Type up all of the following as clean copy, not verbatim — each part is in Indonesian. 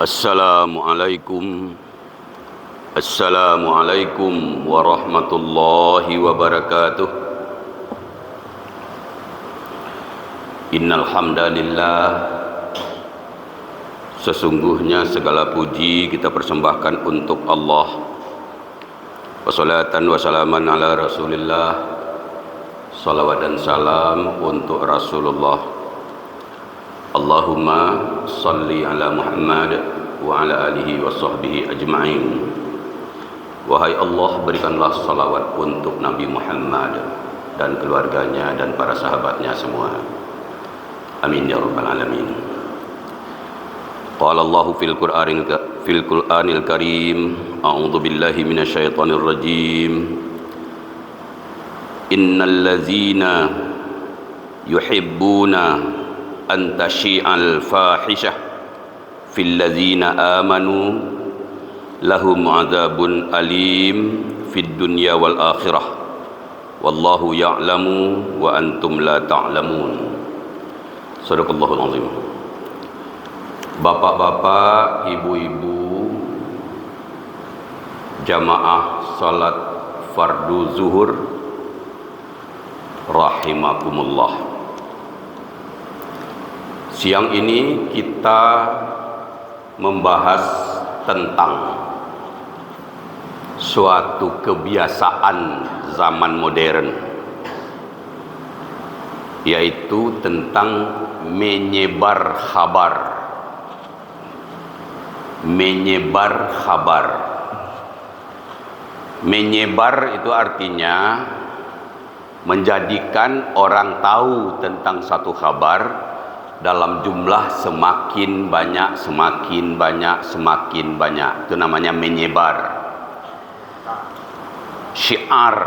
Assalamualaikum Assalamualaikum warahmatullahi wabarakatuh. Innal hamdalillah, sesungguhnya segala puji kita persembahkan untuk Allah. Wassalatan wassalaman ala Rasulillah, salawat dan salam untuk Rasulullah. Allahumma salli ala Muhammad wa ala alihi wa sahbihi ajma'in. Wahai Allah, berikanlah salawat untuk Nabi Muhammad dan keluarganya dan para sahabatnya semua. Amin ya rabbal alamin. Qala Allah fil Qur'anil Karim, a'udzu billahi minasyaitonir rajim. Innal ladzina yuhibbuna an tashi'al fahishah fil ladzina amanu lahum adzabun alim fid dunya wal akhirah wallahu ya'lamu wa antum la ta'lamun. Shadaqallahul azim. Bapak-bapak, ibu-ibu, jamaah salat fardu zuhur rahimakumullah. Siang ini kita membahas tentang suatu kebiasaan zaman modern, yaitu tentang menyebar kabar. Menyebar kabar. Menyebar itu artinya menjadikan orang tahu tentang satu kabar dalam jumlah semakin banyak, semakin banyak, semakin banyak. Itu namanya menyebar. Syiar,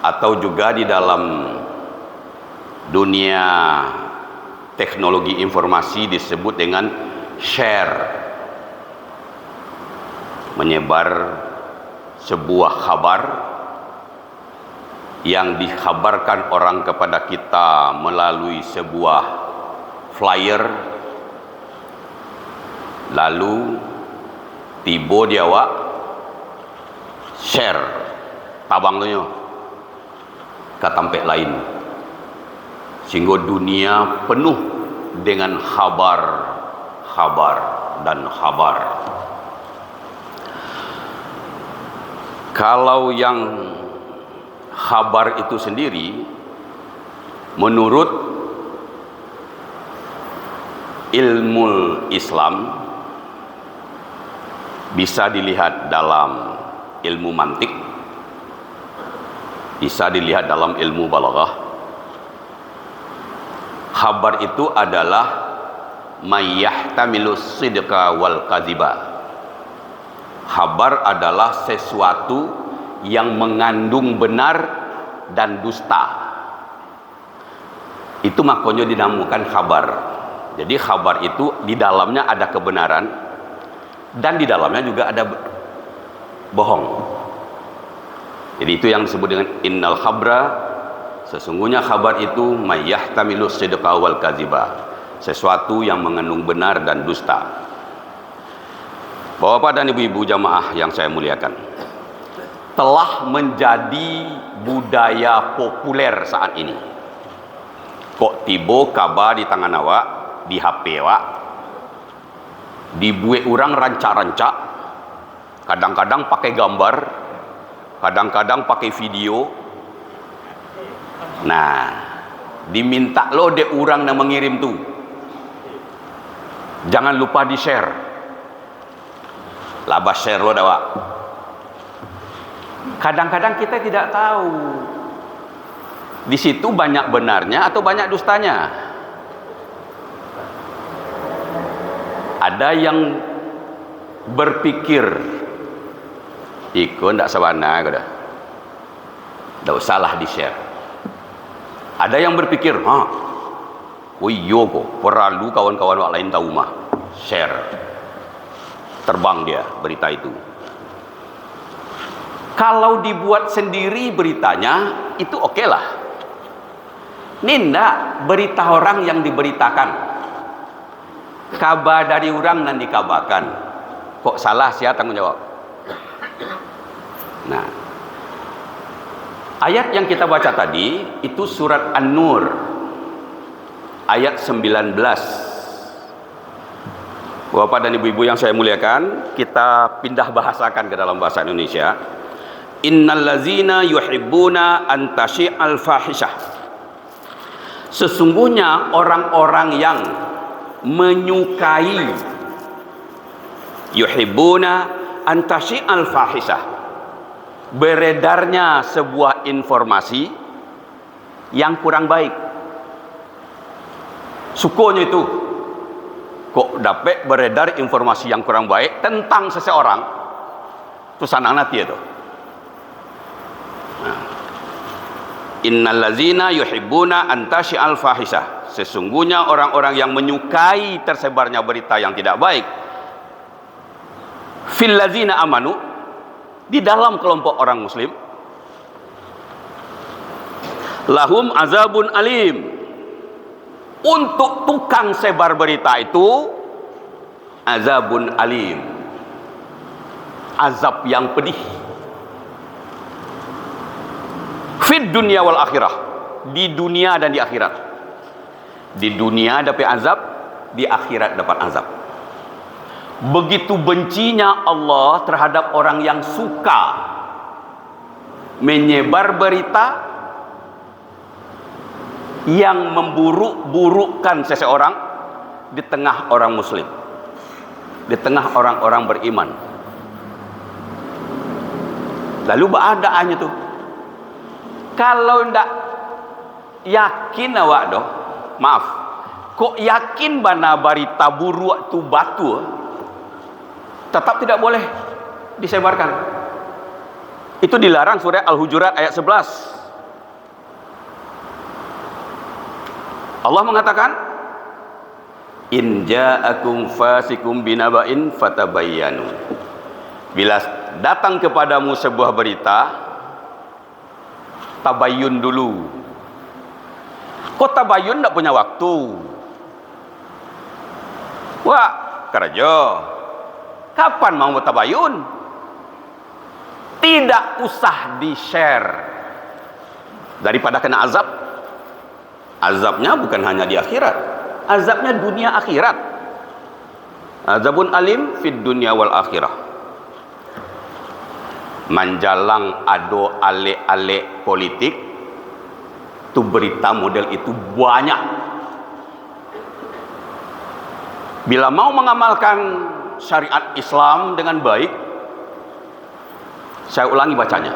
atau juga di dalam dunia teknologi informasi disebut dengan share. Menyebar sebuah kabar yang dikabarkan orang kepada kita melalui sebuah flyer, lalu tiba dia share tabang tu ke tempat lain, sehingga dunia penuh dengan kabar dan kabar. Kalau yang kabar itu sendiri, menurut ilmu Islam, bisa dilihat dalam ilmu mantik, bisa dilihat dalam ilmu balaghah. Kabar itu adalah mayyahtamilu sidqa wal kadhiba. Kabar adalah sesuatu yang mengandung benar dan dusta. Itu makanya dinamakan kabar. Jadi kabar itu di dalamnya ada kebenaran dan di dalamnya juga ada bohong. Jadi itu yang disebut dengan innal khabra, sesungguhnya kabar itu mayyahtamilu sidqa wal kadhiba, sesuatu yang mengandung benar dan dusta. Bapak dan ibu-ibu jamaah yang saya muliakan, telah menjadi budaya populer saat ini. Kok tiba kabar di tangan awak, di HP awak, dibuat orang rancak-rancak, kadang-kadang pakai gambar, kadang-kadang pakai video. Nah, diminta lo de orang yang mengirim tu, jangan lupa di share. Labas share lo dah. Kadang-kadang kita tidak tahu di situ banyak benarnya atau banyak dustanya. Ada yang berpikir ikut ndak sabana dah, ndak usahlah di share. Ada yang berpikir, iya kok perlu kawan-kawan wak lain tahu mah, share, terbang dia berita itu. Kalau dibuat sendiri beritanya, itu oke lah. Ini enggak berita orang yang diberitakan. kabar dari orang dan dikabarkan. Kok salah, siapa tanggung jawab? Nah, ayat yang kita baca tadi itu surat An-Nur ayat 19. Bapak dan ibu-ibu yang saya muliakan, kita pindah bahasakan ke dalam bahasa Indonesia. Innallazina yuhibbuna an tasyi'al fahishah. Sesungguhnya orang-orang yang menyukai, yuhibbuna an tasyi'al fahishah, beredarnya sebuah informasi yang kurang baik. Sukonya itu, kok dapat beredar informasi yang kurang baik tentang seseorang, itu sanang nanti itu. Innallazina yuhibbuna an tasyi'al fahisah. Sesungguhnya orang-orang yang menyukai tersebarnya berita yang tidak baik. Fil ladzina amanu, di dalam kelompok orang muslim. Lahum azabun alim. Untuk tukang sebar berita itu azabun alim, azab yang pedih. Fid dunia wal akhirah, di dunia dan di akhirat. Di dunia dapat azab, di akhirat dapat azab. Begitu bencinya Allah terhadap orang yang suka menyebar berita yang memburuk-burukkan seseorang di tengah orang muslim, di tengah orang-orang beriman. Lalu beradaannya tuh, kalau ndak yakin awak doh, maaf, kok yakin bana berita buruk tu batu, tetap tidak boleh disebarkan. Itu dilarang, surah Al-Hujurat ayat 11. Allah mengatakan, in ja'akum fasikum binaba'in fatabayyanu. Bila datang kepadamu sebuah berita, tabayyun dulu. Kok tabayyun tidak punya waktu? Wah, kerja. Kapan mau tabayyun? Tidak usah di-share. Daripada kena azab. Azabnya bukan hanya di akhirat, azabnya dunia akhirat. Azabun alim fid dunia wal akhirah. Manjalang ado ale-ale politik, tu berita model itu banyak. Bila mau mengamalkan syariat Islam dengan baik, saya ulangi bacanya.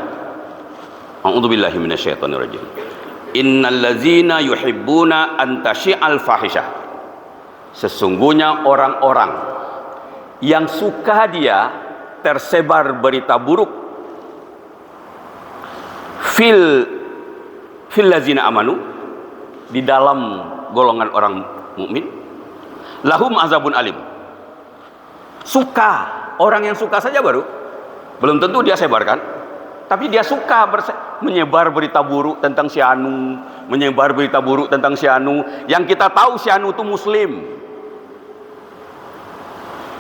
A'udzubillahi minasyaitonirrajim. Innallazina yuhibbuna an tasyi'al fahishah. Sesungguhnya orang-orang yang suka dia tersebar berita buruk fil ladzina amanu, di dalam golongan orang mukmin, lahum azabun alim. Suka, orang yang suka saja baru, belum tentu dia sebarkan. Tapi dia suka menyebar berita buruk tentang si Anu, menyebar berita buruk tentang si Anu, yang kita tahu si Anu itu muslim.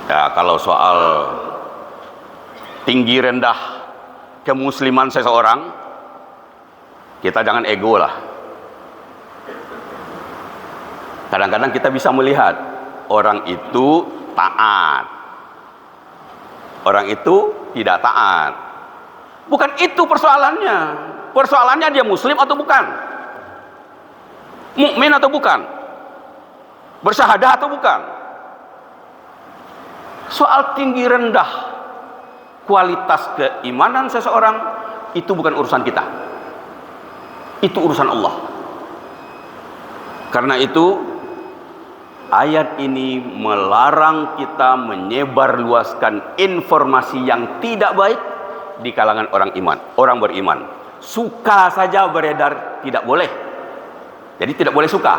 Ya, kalau soal tinggi rendah kemusliman seseorang, kita jangan ego lah. Kadang-kadang kita bisa melihat orang itu taat, orang itu tidak taat. Bukan itu persoalannya. Persoalannya dia muslim atau bukan, mukmin atau bukan, bersyahadah atau bukan. Soal tinggi rendah kualitas keimanan seseorang itu bukan urusan kita, itu urusan Allah. Karena itu ayat ini melarang kita menyebarluaskan informasi yang tidak baik di kalangan orang iman, orang beriman. Suka saja beredar tidak boleh. Jadi tidak boleh suka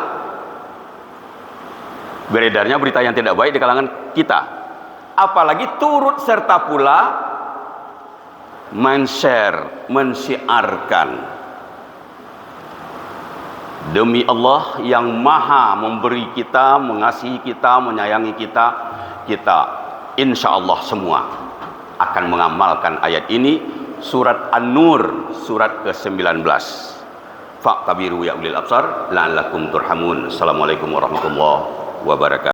beredarnya berita yang tidak baik di kalangan kita. Apalagi turut serta pula men-share, mensiarkan. Demi Allah yang maha memberi kita, mengasihi kita, menyayangi kita, kita insya Allah semua akan mengamalkan ayat ini. Surat An-Nur, surat ke-19. Fa'tabiru ya ulil absar la'allakum turhamun. Assalamualaikum warahmatullahi wabarakatuh.